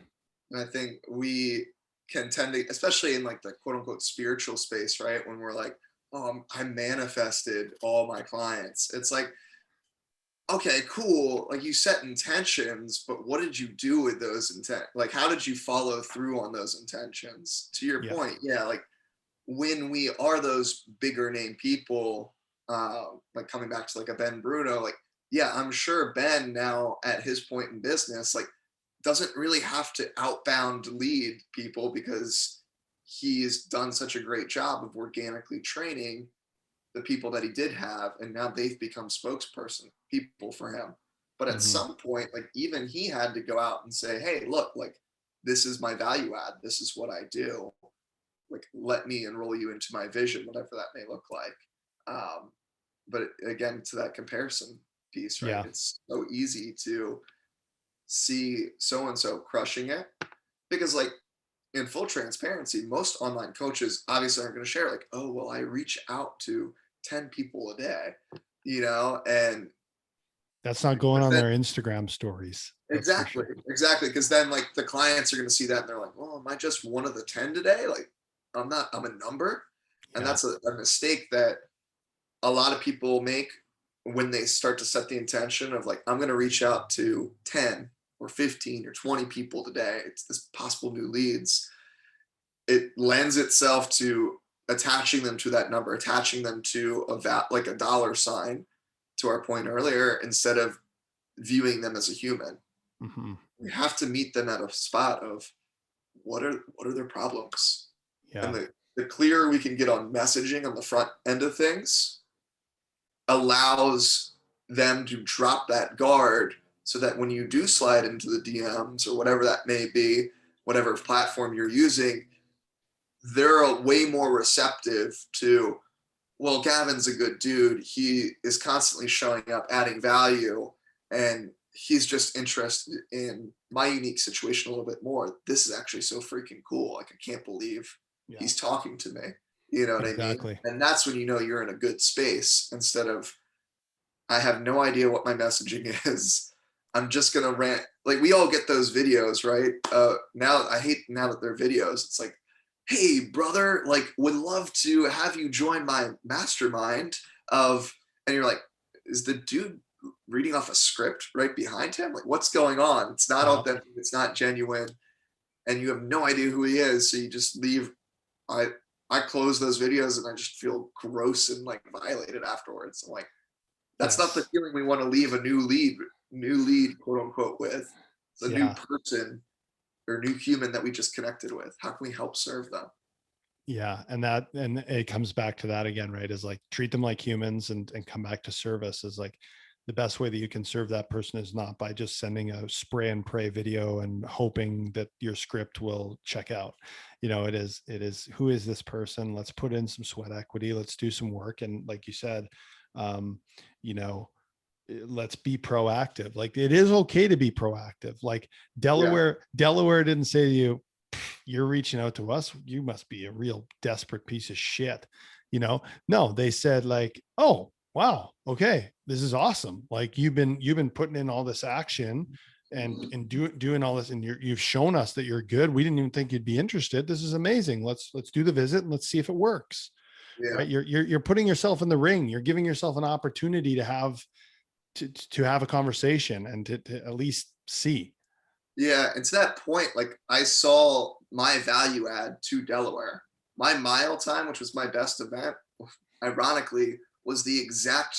And I think we can tend to, especially in like the quote unquote spiritual space, right? When we're like, oh, I manifested all my clients. It's like, okay, cool. Like you set intentions, but what did you do with those intent? Like, how did you follow through on those intentions? To your yeah. point, yeah, like when we are those bigger name people, like coming back to like a Ben Bruno, like, yeah, I'm sure Ben now at his point in business, like doesn't really have to outbound lead people because he's done such a great job of organically training the people that he did have, and now they've become spokesperson people for him. But at Mm-hmm. some point, like even he had to go out and say, hey, look, like this is my value add, this is what I do, like let me enroll you into my vision, whatever that may look like. But again, to that comparison piece, right, Yeah. it's so easy to see so and so crushing it because like in full transparency, most online coaches obviously aren't going to share like, oh well, I reach out to 10 people a day, you know, and That's not going but on then their Instagram stories. That's for exactly, sure. exactly, because then like the clients are going to see that and they're like, well, am I just one of the 10 today? Like I'm not, I'm a number. And Yeah. that's a mistake that a lot of people make when they start to set the intention of like, I'm going to reach out to 10 or 15 or 20 people today. It's this possible new leads. It lends itself to attaching them to that number, attaching them to like a dollar sign, to our point earlier, instead of viewing them as a human. Mm-hmm. We have to meet them at a spot of what are their problems, and Yeah. the clearer we can get on messaging on the front end of things allows them to drop that guard so that when you do slide into the DMs or whatever that may be, whatever platform you're using, they're way more receptive to, well, Gavin's a good dude. He is constantly showing up, adding value, and he's just interested in my unique situation a little bit more. This is actually so freaking cool. Like, I can't believe Yeah. he's talking to me. You know what I mean? Exactly. And that's when you know you're in a good space instead of, I have no idea what my messaging is. I'm just going to rant. Like, we all get those videos, right? Now, I hate now that they're videos. It's like, hey brother, like would love to have you join my mastermind of, and you're like, is the dude reading off a script right behind him? Like what's going on? It's not Yeah. authentic, it's not genuine, and you have no idea who he is, so you just leave. I i close those videos and I just feel gross and like violated afterwards. I'm like, that's not the Yes. feeling we want to leave a new lead quote unquote with. It's a new Yeah. person or new human that we just connected with. How can we help serve them? Yeah. And it comes back to that again, right? Is like treat them like humans and come back to service. Is like the best way that you can serve that person is not by just sending a spray and pray video and hoping that your script will check out. You know, it is who is this person? Let's put in some sweat equity. Let's do some work. And like you said, um, you know, let's be proactive. Like it is okay to be proactive. Like Yeah. Delaware didn't say to you, you're reaching out to us, you must be a real desperate piece of shit, you know. No, they said like, oh wow, okay, this is awesome, like you've been putting in all this action and doing all this, and you've shown us that you're good. We didn't even think you'd be interested. This is amazing. Let's do the visit and let's see if it works. Yeah. right? You're putting yourself in the ring. You're giving yourself an opportunity to have a conversation and to at least see. Yeah, and to that point, like I saw my value add to Delaware. My mile time, which was my best event, ironically, was the exact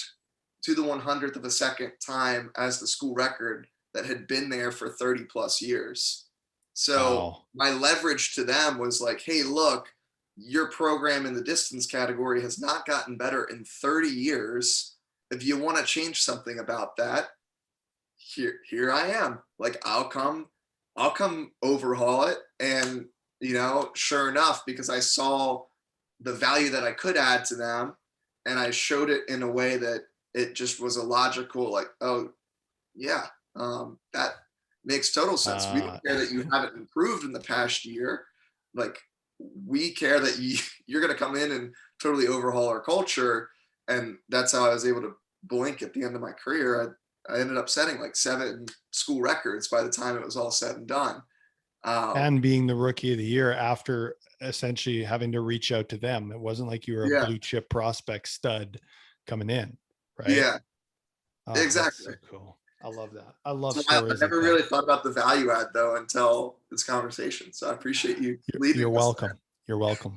to the 100th of a second time as the school record that had been there for 30 plus years. So Wow. my leverage to them was like, hey, look, your program in the distance category has not gotten better in 30 years. If you want to change something about that, here I am. Like I'll come overhaul it. And sure enough, because I saw the value that I could add to them, and I showed it in a way that it just was a logical, like, oh yeah, that makes total sense. We Uh, don't care that you haven't improved in the past year. Like we care that you're going to come in and totally overhaul our culture. And that's how I was able to blink at the end of my career. I ended up setting like 7 school records by the time it was all said and done. and being the rookie of the year after essentially having to reach out to them. It wasn't like you were a Yeah, blue chip prospect stud coming in, right? yeah, Oh, that's exactly. so cool. I love that. I love It's wild. I stories like never that. really thought about the value add though until this conversation. So I appreciate you You're leading us welcome. You're welcome.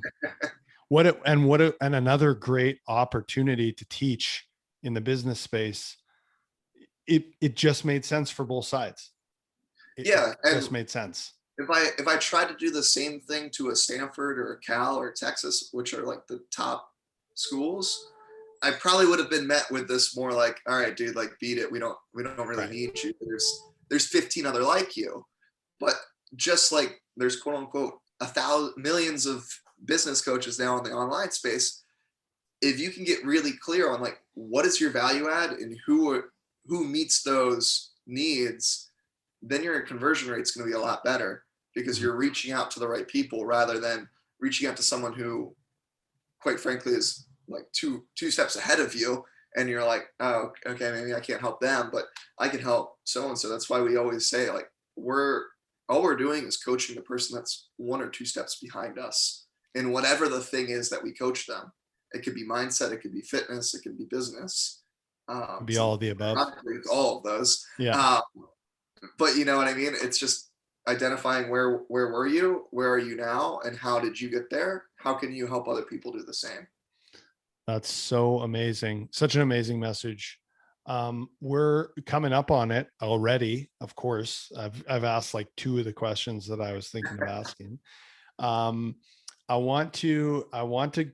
And another great opportunity to teach in the business space. It just made sense for both sides. It there. Yeah, just and made sense. if I tried to do the same thing to a Stanford or a Cal or Texas, which are like the top schools, I probably would have been met with this more like, all right, dude, like beat it. We don't really Right. need you. There's 15 other like you. But just like there's quote unquote millions of business coaches now in the online space, if you can get really clear on like what is your value add and who meets those needs, then your conversion rate is going to be a lot better because Mhm. you're reaching out to the right people rather than reaching out to someone who, quite frankly, is like two steps ahead of you. And you're like, oh, okay, maybe I can't help them, but I can help so and so. That's why we always say like all we're doing is coaching the person that's 1 or 2 steps behind us in whatever the thing is that we coach them. It could be mindset, it could be fitness, it could be business. Could be all Some of the above. ironically, it's all of those. Yeah. But you know what I mean? It's just identifying where were you, where are you now, and how did you get there? How can you help other people do the same? That's so amazing. Such an amazing message. We're coming up on it already. Of course, I've asked like 2 of the questions that I was thinking of asking. Um, I want to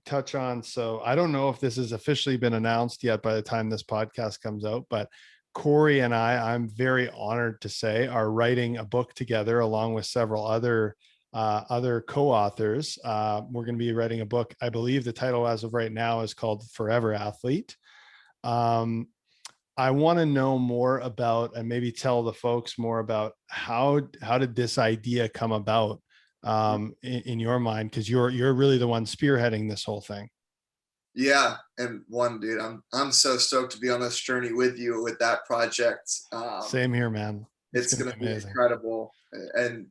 touch on. So I don't know if this has officially been announced yet by the time this podcast comes out, but Cory and I'm very honored to say, are writing a book together along with several other co-authors. We're going to be writing a book. I believe the title as of right now is called Forever Athlete. Um, I want to know more about, and maybe tell the folks more about how did this idea come about in your mind? Because you're really the one spearheading this whole thing. Yeah, and one dude, I'm so stoked to be on this journey with you with that project. Same here, man. It's It's going to going be to be amazing. incredible, and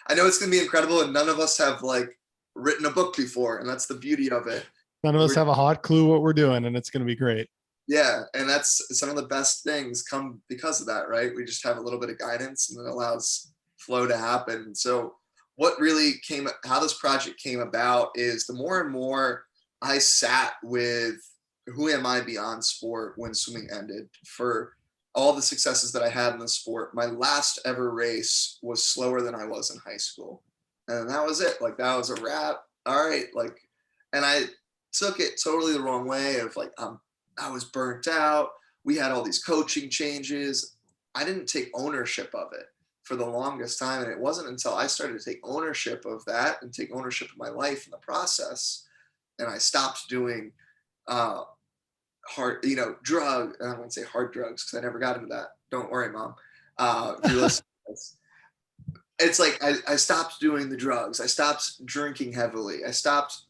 I know it's going to be incredible. And none of us have like written a book before, and that's the beauty of it. None of us We're, have a hot clue what we're doing, and it's going to be great. yeah, and that's some of the best things come because of that, right? We just have a little bit of guidance, and it allows flow to happen. So, how this project came about is the more and more I sat with who am I beyond sport when swimming ended. For all the successes that I had in the sport, my last ever race was slower than I was in high school. And that was it. Like that was a wrap. All right. Like, and I took it totally the wrong way of like, I was burnt out. We had all these coaching changes. I didn't take ownership of it for the longest time. And it wasn't until I started to take ownership of that and take ownership of my life in the process. And I stopped doing uh, hard, I don't want to say hard drugs because I never got into that. Don't worry, mom. If you're listening, it's like I stopped doing the drugs. I stopped drinking heavily. I stopped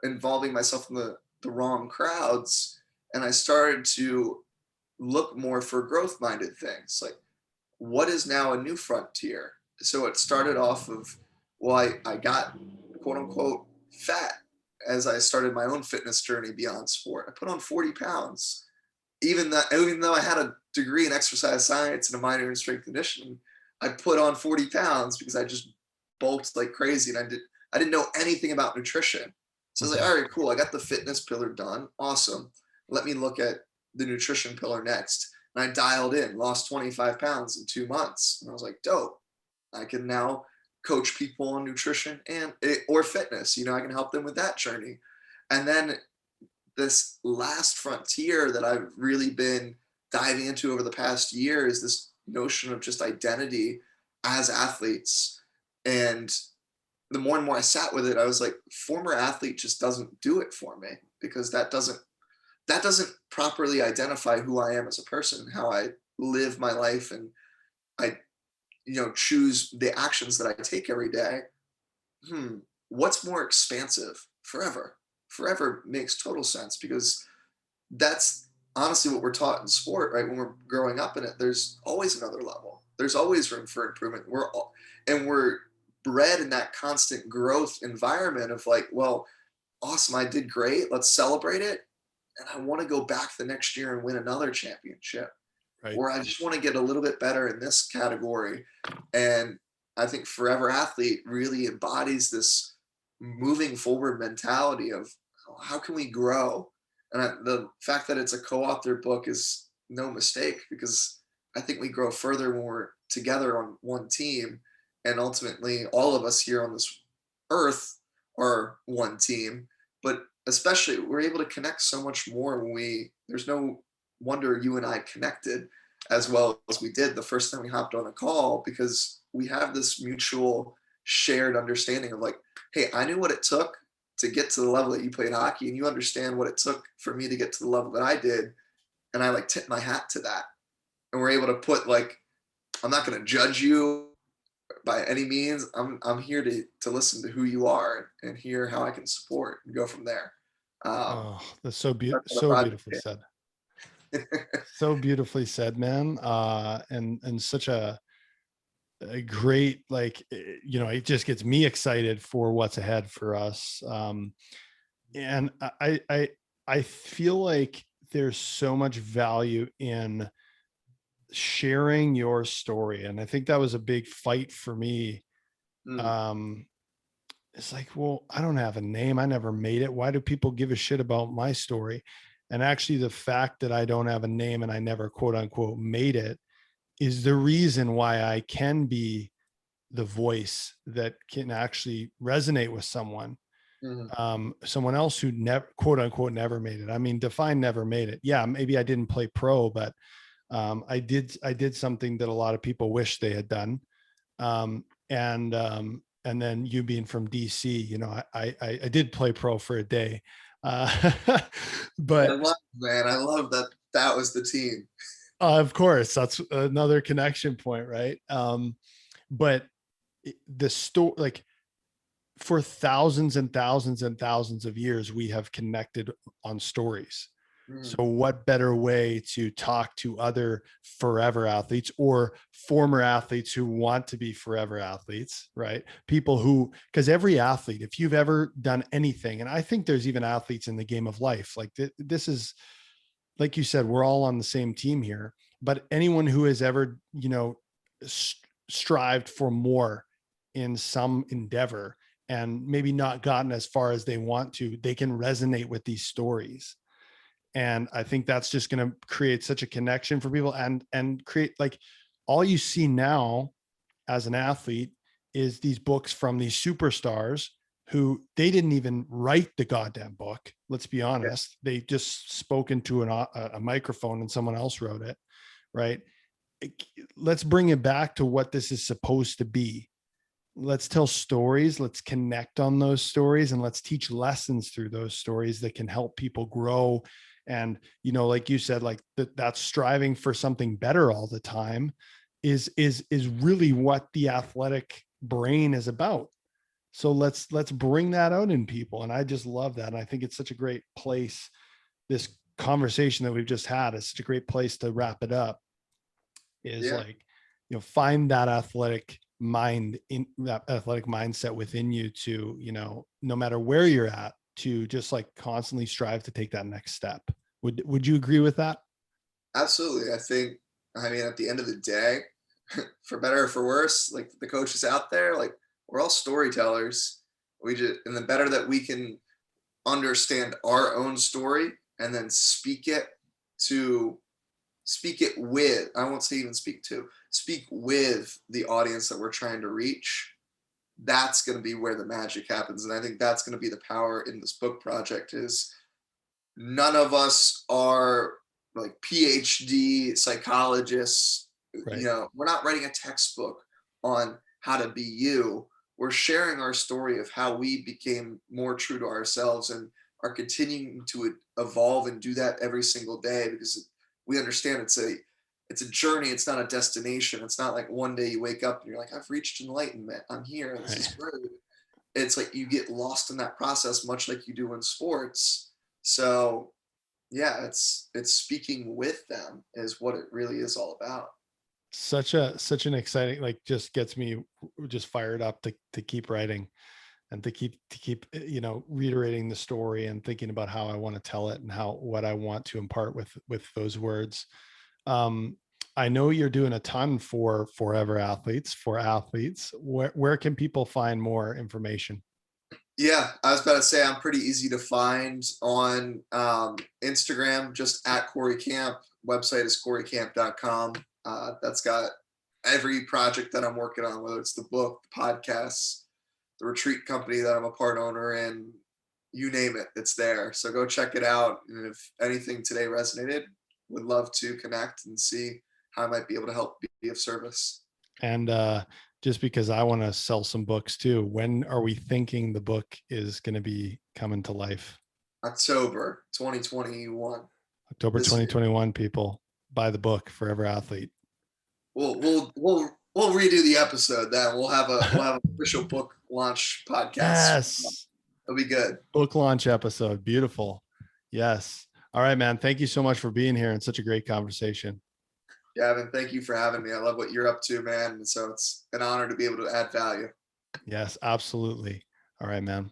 involving myself in the wrong crowds. And I started to look more for growth minded things. Like, what is now a new frontier? So it started off of, well, I got quote unquote fat as I started my own fitness journey beyond sport. I put on 40 pounds. Even though I had a degree in exercise science and a minor in strength conditioning, I put on 40 pounds because I just bulked like crazy, and I didn't know anything about nutrition. So I was like, all right, cool. I got the fitness pillar done. Awesome. Let me look at the nutrition pillar next. And I dialed in, lost 25 pounds in 2 months. And I was like, dope. I can now coach people on nutrition or fitness. I can help them with that journey. And then this last frontier that I've really been diving into over the past year is this notion of just identity as athletes. And the more and more I sat with it, I was like, former athlete just doesn't do it for me, because that doesn't properly identify who I am as a person, how I live my life, and I choose the actions that I take every day. What's more expansive? Forever makes total sense, because that's honestly what we're taught in sport, right? When we're growing up in it, there's always another level. There's always room for improvement. We're bred in that constant growth environment of like, well, awesome, I did great. Let's celebrate it. And I want to go back the next year and win another championship. Right. Or I just want to get a little bit better in this category. And I think Forever Athlete really embodies this moving forward mentality of how can we grow? And the fact that it's a co-authored book is no mistake, because I think we grow further when we're together on one team. And ultimately, all of us here on this earth are one team. But especially, we're able to connect so much more there's no wonder you and I connected as well as we did the first time we hopped on a call, because we have this mutual shared understanding of like, hey, I knew what it took to get to the level that you played hockey, and you understand what it took for me to get to the level that I did. And I like tip my hat to that. And we're able to put like, I'm not going to judge you by any means. I'm here to listen to who you are and hear how I can support and go from there. That's so beautifully said. So beautifully said, man. And such a great, like, it just gets me excited for what's ahead for us. And I feel like there's so much value in sharing your story. And I think that was a big fight for me. It's like, well, I don't have a name. I never made it. Why do people give a shit about my story? And actually, the fact that I don't have a name and I never quote unquote made it is the reason why I can be the voice that can actually resonate with someone. Someone else who never, quote unquote, never made it. I mean, define never made it. Yeah, maybe I didn't play pro, but I did something that a lot of people wish they had done. And then you being from DC, I did play pro for a day. But I love that was the team. Of course, that's another connection point, right? But the story, like, for thousands and thousands and thousands of years, we have connected on stories. So what better way to talk to other forever athletes or former athletes who want to be forever athletes, right? People who, because every athlete, if you've ever done anything, and I think there's even athletes in the game of life, like this is, like you said, we're all on the same team here, but anyone who has ever, strived for more in some endeavor and maybe not gotten as far as they want to, they can resonate with these stories. And I think that's just going to create such a connection for people and create, like, all you see now as an athlete is these books from these superstars who they didn't even write the goddamn book. Let's be honest. Yeah. They just spoke into a microphone and someone else wrote it. Right. Let's bring it back to what this is supposed to be. Let's tell stories. Let's connect on those stories, and let's teach lessons through those stories that can help people grow. And, like you said, like that striving for something better all the time is really what the athletic brain is about. So let's bring that out in people. And I just love that. And I think it's such a great place. This conversation that we've just had is such a great place to wrap it up, is like, find that athletic mind, in that athletic mindset within you to, no matter where you're at, to just like constantly strive to take that next step. Would you agree with that? Absolutely. I mean, at the end of the day, for better or for worse, like the coaches out there, like we're all storytellers. And the better that we can understand our own story and then to speak it with, I won't say even speak with the audience that we're trying to reach. That's going to be where the magic happens. And I think that's going to be the power in this book project is none of us are like PhD psychologists. Right. We're not writing a textbook on how to be you. We're sharing our story of how we became more true to ourselves and are continuing to evolve and do that every single day because we understand it's a journey. It's not a destination. It's not like one day you wake up and you're like, I've reached enlightenment. I'm here. This is great. It's like you get lost in that process, much like you do in sports. So yeah, it's speaking with them is what it really is all about. Such an exciting, like, just gets me just fired up to keep writing and to keep reiterating the story and thinking about how I want to tell it and what I want to impart with those words. I know you're doing a ton for athletes. Where can people find more information? Yeah, I was about to say I'm pretty easy to find on Instagram, just at Cory Camp. Website is corycamp.com. That's got every project that I'm working on, whether it's the book, the podcasts, the retreat company that I'm a part owner in, you name it, it's there. So go check it out. And if anything today resonated, would love to connect and see how I might be able to help be of service. And just because I want to sell some books too, when are we thinking the book is going to be coming to life? October 2021. October 2021, people, buy the book, Forever Athlete. We'll redo the episode then. We'll have an official book launch podcast. Yes. It'll be good. Book launch episode. Beautiful. Yes. All right, man. Thank you so much for being here and such a great conversation. Gavin, thank you for having me. I love what you're up to, man. And so it's an honor to be able to add value. Yes, absolutely. All right, man.